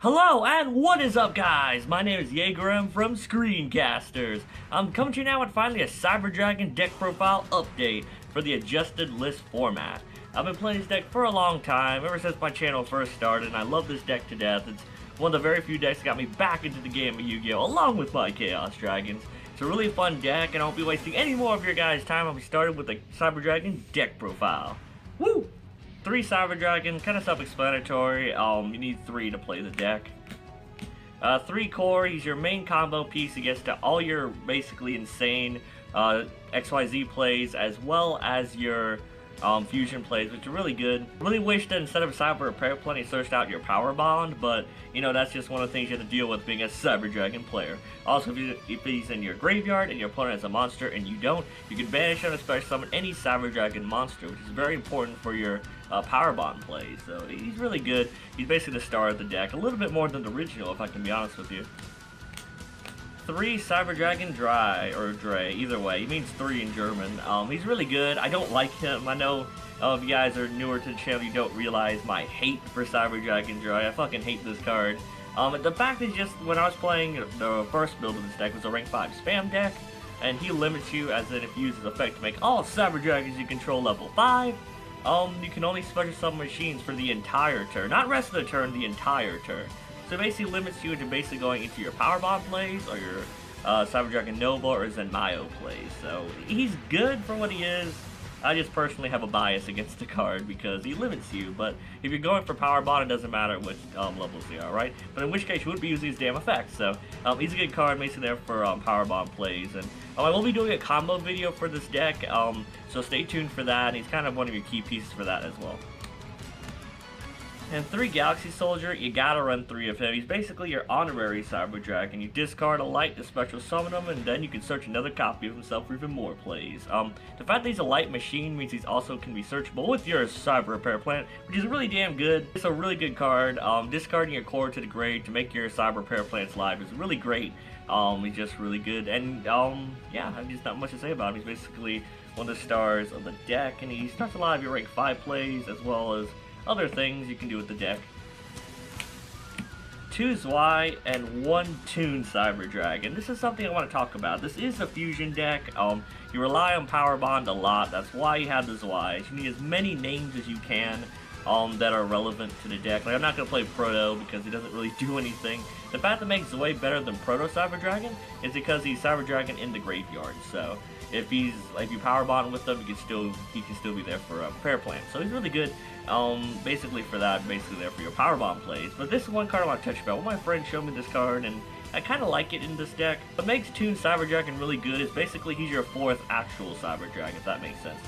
Hello and what is up, guys? My name is Jager-M from SCREENCASTERS. I'm coming to you now with finally a Cyber Dragon deck profile update for the adjusted list format. I've been playing this deck for a long time, ever since my channel first started, and I love this deck to death. It's one of the very few decks that got me back into the game of Yu-Gi-Oh! Along with my Chaos Dragons. It's a really fun deck, and I won't be wasting any more of your guys' time. I'll be started with the Cyber Dragon deck profile. Woo! 3 Cyber Dragon, kind of self-explanatory. You need 3 to play the deck. 3 core, he's your main combo piece. He gets to all your basically insane XYZ plays, as well as your fusion plays, which are really good. Really wish that instead of Cyber Repair Plan, he searched out your Power Bond, but you know, that's just one of the things you have to deal with being a Cyber Dragon player. Also, if he's in your graveyard and your opponent has a monster and you don't, you can banish and special summon any Cyber Dragon monster, which is very important for your Power Bond plays. So he's really good. He's basically the star of the deck, a little bit more than the original, if I can be honest with you. 3 Cyber Dragon Dre, either way. He means 3 in German. He's really good. I don't like him. I know if you guys are newer to the channel, you don't realize my hate for Cyber Dragon Dre. I fucking hate this card. The fact is just, when I was playing the first build of this deck, was a rank 5 spam deck, and he limits you, as in if you use his effect to make all Cyber Dragons you control level 5, you can only special summon machines for the entire turn. Not rest of the turn, the entire turn. So it basically limits you into basically going into your Power Bomb plays, or your Cyber Dragon Nova or Zenmayo plays. So he's good for what he is. I just personally have a bias against the card because he limits you, but if you're going for Power Bomb, it doesn't matter which levels they are, right? But in which case, you would be using his damn effects. So he's a good card, basically there for Power Bomb plays. And I will be doing a combo video for this deck, so stay tuned for that. He's kind of one of your key pieces for that as well. And 3 Galaxy Soldier, you gotta run 3 of him. He's basically your honorary Cyber Dragon. You discard a light to special summon him, and then you can search another copy of himself for even more plays. The fact that he's a light machine means he's also can be searchable with your Cyber Repair Plant, which is really damn good. It's a really good card. Discarding your core to the grave to make your Cyber Repair Plants live is really great. He's just really good, and yeah, I've just not much to say about him. He's basically one of the stars of the deck, and he starts a lot of your rank 5 plays, as well as other things you can do with the deck. 2 Zwei and 1 Toon Cyber Dragon. This is something I want to talk about. This is a fusion deck. You rely on Power Bond a lot. That's why you have the Zweis. You need as many names as you can that are relevant to the deck. Like, I'm not going to play Proto because he doesn't really do anything. The fact that makes Zwei better than Proto Cyber Dragon is because he's Cyber Dragon in the graveyard. So if you Power Bond with him, he can still be there for a Repair Plant. So he's really good. Basically for that, basically there for your Power Bomb plays. But this is one card I want to touch about. One of my friends showed me this card, and I kind of like it in this deck. What makes Toon Cyber Dragon really good is basically he's your 4th actual Cyber Dragon, if that makes sense.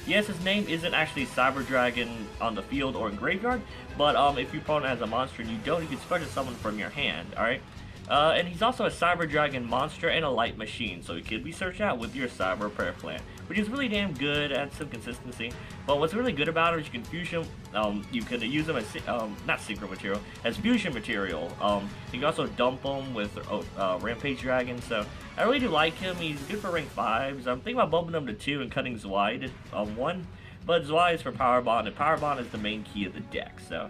Yes, his name isn't actually Cyber Dragon on the field or in graveyard, but if your opponent has a monster and you don't, you can special summon from your hand, alright? And he's also a Cyber Dragon monster and a light machine, so he could be searched out with your Cyber Repair Plant, which is really damn good, adds some consistency. But what's really good about him is you can fusion, you can use him as, not secret material, as fusion material. You can also dump him with Rampage Dragon, so I really do like him. He's good for rank 5s. I'm thinking about bumping him to 2 and cutting Zwei to 1, but Zwei is for Power Bond, and Power Bond is the main key of the deck, so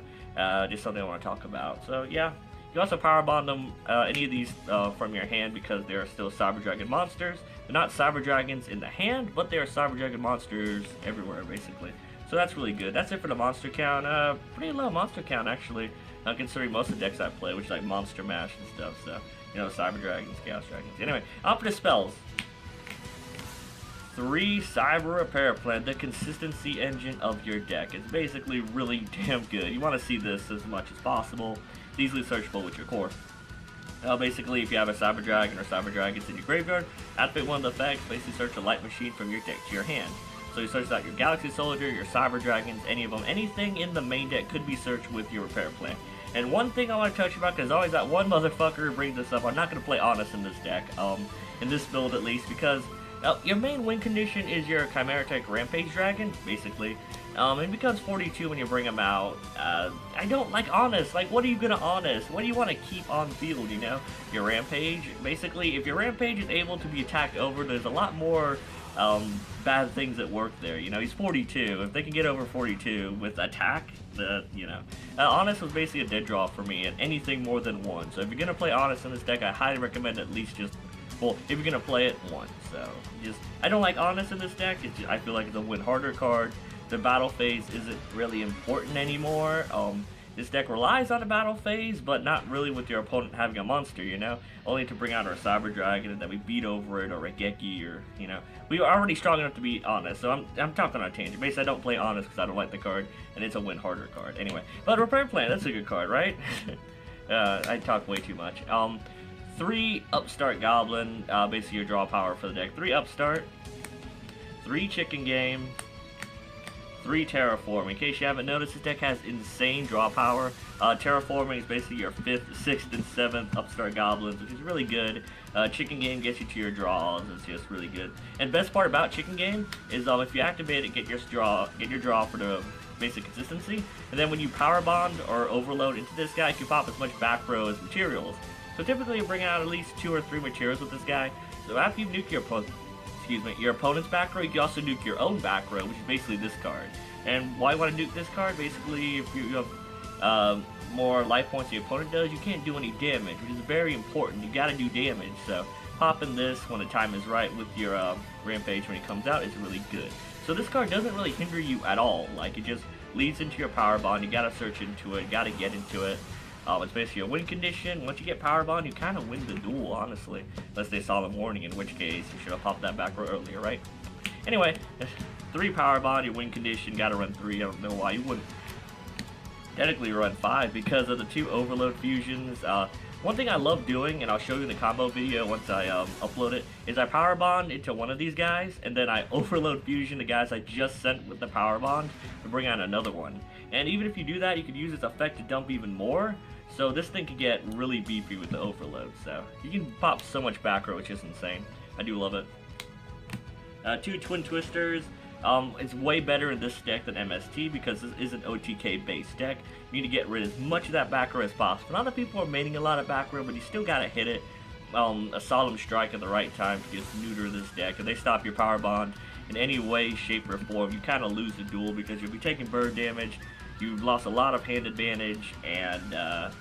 just something I want to talk about. So yeah. You also Power Bond them, any of these from your hand, because they are still Cyber Dragon monsters. They're not Cyber Dragons in the hand, but they are Cyber Dragon monsters everywhere, basically. So that's really good. That's it for the monster count. Pretty low monster count, actually, considering most of the decks I play, which is like Monster Mash and stuff. So, you know, Cyber Dragons, Chaos Dragons. Anyway, on for the spells. 3 Cyber Repair Plant, the consistency engine of your deck. It's basically really damn good. You want to see this as much as possible. It's easily searchable with your core. Basically, if you have a Cyber Dragon or Cyber Dragons in your graveyard, activate one of the effects, basically search a light machine from your deck to your hand. So you search out your Galaxy Soldier, your Cyber Dragons, any of them. Anything in the main deck could be searched with your Repair Plant. And one thing I want to touch about, because always that one motherfucker who brings this up, I'm not going to play Honest in this deck, in this build at least, because your main win condition is your Chimeratech Rampage Dragon, basically. It becomes 42 when you bring him out. I don't like Honest. Like, what are you gonna Honest? What do you want to keep on field, you know? Your Rampage. Basically, if your Rampage is able to be attacked over, there's a lot more bad things that work there. You know, he's 42. If they can get over 42 with attack, Honest was basically a dead draw for me, and anything more than 1. So if you're gonna play Honest in this deck, I highly recommend at least just, well, if you're gonna play it, 1. So I don't like Honest in this deck. I feel like it's a win harder card. The battle phase isn't really important anymore. This deck relies on a battle phase, but not really with your opponent having a monster, you know? Only to bring out our Cyber Dragon and then we beat over it, or Regeki, or, you know. We are already strong enough to beat Honest, so I'm talking on a tangent. Basically, I don't play Honest because I don't like the card, and it's a win harder card. Anyway, but Repair Plan, that's a good card, right? I talk way too much. 3 Upstart Goblin, basically your draw power for the deck. 3 Upstart, 3 Chicken Game, 3 Terraform. In case you haven't noticed, this deck has insane draw power. Terraforming is basically your 5th, 6th, and 7th Upstart Goblins, which is really good. Chicken Game gets you to your draws. It's just really good. And best part about Chicken Game is if you activate it, get your draw for the basic consistency. And then when you Power Bond or Overload into this guy, you can pop as much back row as materials. So typically you bring out at least 2 or 3 materials with this guy. So after you nuke your opponent's back row, you can also nuke your own back row, which is basically this card. And why you want to nuke this card? Basically, if you have more life points than your opponent does, you can't do any damage, which is very important. You gotta do damage, so popping this when the time is right with your Rampage when it comes out is really good. So this card doesn't really hinder you at all. Like, it just leads into your Power Bond. You gotta search into it, gotta get into it. It's basically a win condition. Once you get Power Bond, you kind of win the duel, honestly. Unless they saw the warning, in which case you should have popped that back row earlier, right? Anyway, 3 Power Bond, your win condition, gotta run 3. I don't know why you wouldn't technically run 5 because of the 2 Overload fusions. One thing I love doing, and I'll show you in the combo video once I upload it, is I Power Bond into one of these guys, and then I Overload fusion the guys I just sent with the Power Bond to bring out another one. And even if you do that, you could use its effect to dump even more. So this thing could get really beefy with the Overload. So you can pop so much back row, which is insane. I do love it. 2 Twin Twisters. It's way better in this deck than MST because this is an OTK based deck. You need to get rid of as much of that back row as possible. Not that people are maining a lot of back row, but you still gotta hit it. A Solemn Strike at the right time to just neuter this deck. If they stop your Power Bond in any way, shape, or form, you kind of lose the duel because you'll be taking bird damage. You've lost a lot of hand advantage, and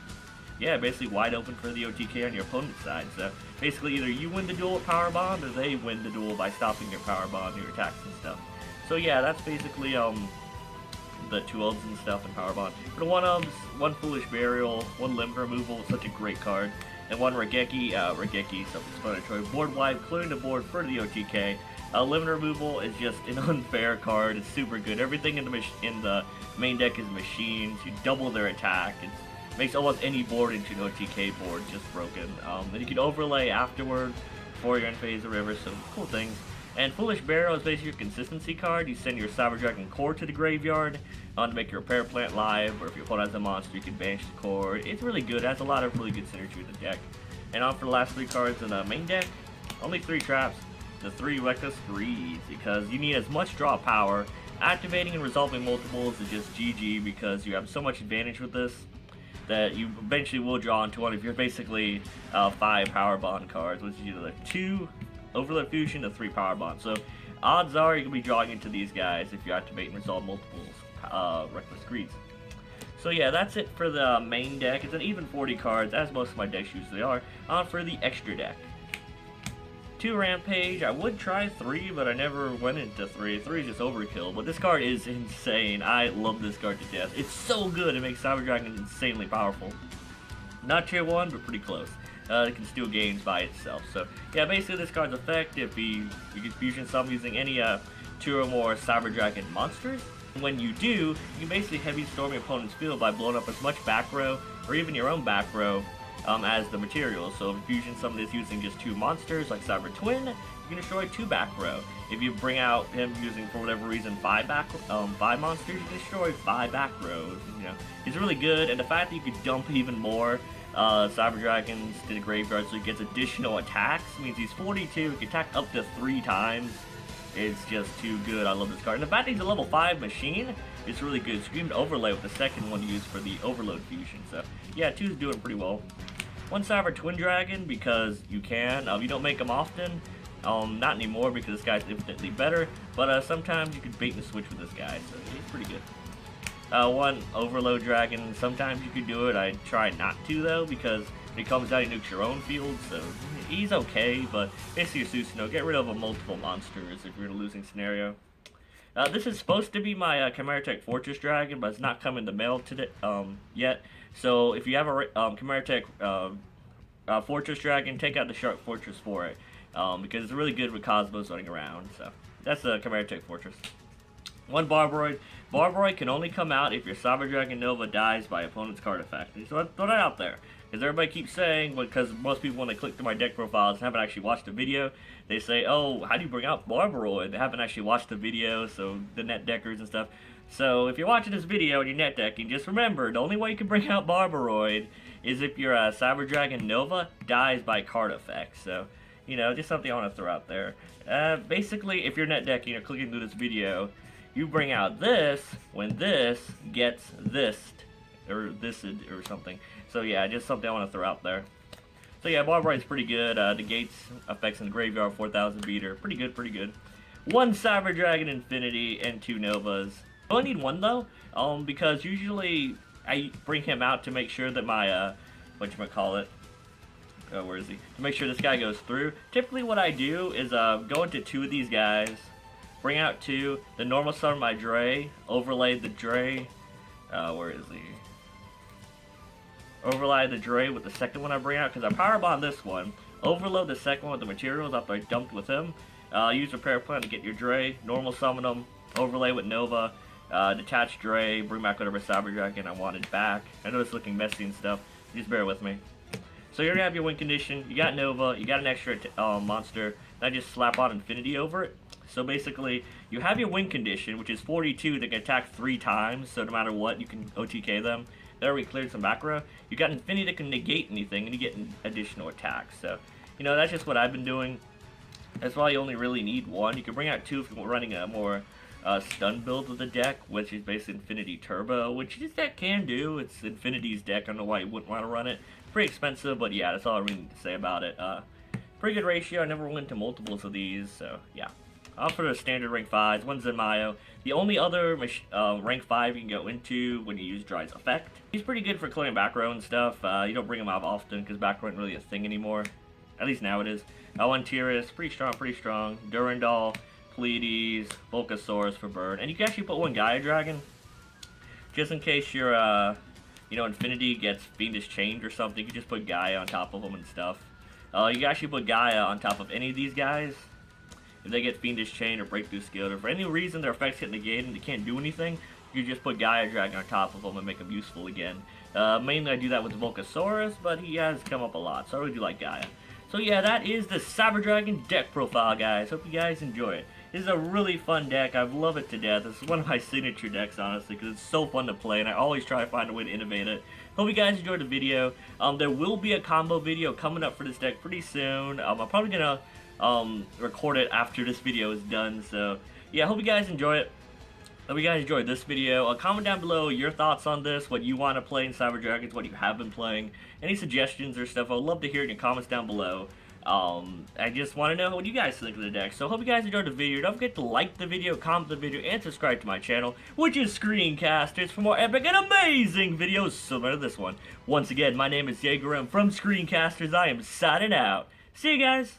yeah, basically wide open for the OTK on your opponent's side. So basically either you win the duel with Power Bond, or they win the duel by stopping your Power Bond or your attacks and stuff. So yeah, that's basically the 2 Ubs and stuff and Power Bond. For the 1 Ubs, 1 Foolish Burial, 1 Limb Removal, such a great card, and 1 Regeki, self-explanatory, board wide, clearing the board for the OTK. Limb Removal is just an unfair card. It's super good. Everything in the main deck is machines. You double their attack. It makes almost any board into an OTK board just broken. And you can overlay afterward before you're in phase or whatever. Some cool things. And Foolish Burial is basically your consistency card. You send your Cyber Dragon core to the graveyard to make your Repair Plant live, or if your opponent has a monster, you can banish the core. It's really good. It has a lot of really good synergy with the deck. And on for the last 3 cards in the main deck, only 3 traps. The 3 Reckless Greeds, because you need as much draw power. Activating and resolving multiples is just GG because you have so much advantage with this that you eventually will draw into one if you're basically 5 Power Bond cards, which is either 2 Overload Fusion to 3 Power Bond. So odds are you're going to be drawing into these guys if you activate and resolve multiples Reckless Greeds. So yeah, that's it for the main deck. It's an even 40 cards, as most of my decks usually are. On for the extra deck. 2 Rampage. I would try 3, but I never went into 3. 3 is just overkill, but this card is insane. I love this card to death. It's so good, it makes Cyber Dragon insanely powerful. Not tier 1, but pretty close. It can steal games by itself. So yeah, basically this card's effect, if you can fusion summon using any 2 or more Cyber Dragon monsters. And when you do, you can basically heavy storm your opponent's field by blowing up as much back row, or even your own back row, as the material. So if you fusion summon is using just 2 monsters like Cyber Twin, you can destroy 2 back row. If you bring out him using, for whatever reason, 5 monsters, you can destroy 5 back rows. You know, it's really good, and the fact that you could dump even more Cyber Dragons to the graveyard so he gets additional attacks means he's 42. He can attack up to 3 times. It's just too good. I love this card. And the fact that he's a level 5 machine is really good. Screamed Overlay with the second one used for the Overload Fusion. So yeah, 2's doing pretty well. 1 Cyber Twin Dragon because you can. You don't make them often, Not anymore because this guy's infinitely better, but sometimes you can bait and switch with this guy, so he's pretty good. One Overload Dragon, sometimes you could do it. I try not to though, because when he comes out he nukes your own field, so he's okay, but basically Susanoo, get rid of multiple monsters if you're in a losing scenario. This is supposed to be my Chimeratech Fortress Dragon, but it's not come in the mail today yet. So if you have a Chimeratech Fortress Dragon, take out the Shark Fortress for it, because it's really good with Cosmos running around. So that's the Chimeratech Fortress. One Barbroid. Barbroid can only come out if your Cyber Dragon Nova dies by opponent's card effect. So throw that out there. Because everybody keeps saying, because most people when they click through my deck profiles and haven't actually watched the video, they say, oh, how do you bring out Barbroid? They haven't actually watched the video, so the net deckers and stuff. So if you're watching this video and you're net decking, just remember, the only way you can bring out Barbroid is if your Cyber Dragon Nova dies by card effect. So, you know, just something I want to throw out there. Basically, if you're net decking or clicking through this video, you bring out this when this gets this or something. So yeah, just something I want to throw out there. So yeah, Barbroid's pretty good. Negates effects in the graveyard, 4,000 beater. Pretty good, pretty good. One Cyber Dragon Infinity and 2 Novas. I only need one though, because usually I bring him out to make sure that my, whatchamacallit, where is he? To make sure this guy goes through. Typically what I do is go into 2 of these guys, bring out 2, the normal summon my Dre, overlay the Dre, where is he? Overlay the Dre with the second one I bring out, because I power bomb this one, overload the second one with the materials after I dumped with him, use repair plan to get your Dre, normal summon them, overlay with Nova, detach Dre, bring back whatever Cyber Dragon I wanted back. I know it's looking messy and stuff, just bear with me. So you're going to have your win condition, you got Nova, you got an extra monster, and I just slap on Infinity over it. So basically, you have your win condition, which is 42 that can attack 3 times, so no matter what, you can OTK them. There we cleared some backrow. You got Infinity that can negate anything, and you get an additional attacks. So, you know, that's just what I've been doing. That's why you only really need 1. You can bring out 2 if you're running a more stun build of the deck, which is basically Infinity Turbo, which this deck can do. It's Infinity's deck. I don't know why you wouldn't want to run it. Pretty expensive, but yeah, that's all I really need to say about it. Pretty good ratio. I never went to multiples of these, so yeah. I'll put a standard rank 5s, one's Zenmayo. The only other rank 5 you can go into when you use Dry's effect. He's pretty good for clearing backrow and stuff. You don't bring him out often because backrow isn't really a thing anymore. At least now it is. One Tyrus, pretty strong, pretty strong. Durandal, Pleiades, Volcasaurus for burn. And you can actually put one Gaia Dragon. Just in case your, you know, Infinity gets Fiendish Chained or something, you can just put Gaia on top of them and stuff. You can actually put Gaia on top of any of these guys. If they get Fiendish Chain or Breakthrough Skill, or for any reason their effects get negated and they can't do anything, you just put Gaia Dragon on top of them and make them useful again. Mainly I do that with Volcasaurus, but he has come up a lot, so I really do like Gaia. So yeah, that is the Cyber Dragon deck profile, guys. Hope you guys enjoy it. This is a really fun deck. I love it to death. This is one of my signature decks, honestly, because it's so fun to play, and I always try to find a way to innovate it. Hope you guys enjoyed the video. There will be a combo video coming up for this deck pretty soon. I'm probably going to record it after this video is done, so yeah, hope you guys enjoy it. Hope you guys enjoyed this video. Comment down below your thoughts on this, what you want to play in Cyber Dragons, what you have been playing, any suggestions or stuff. I would love to hear it in your comments down below. I just want to know what you guys think of the deck. So hope you guys enjoyed the video. Don't forget to like the video, comment the video, and subscribe to my channel, which is Screencasters, for more epic and amazing videos similar to this one. Once again, my name is Jager-M from Screencasters. I am signing out. See you guys.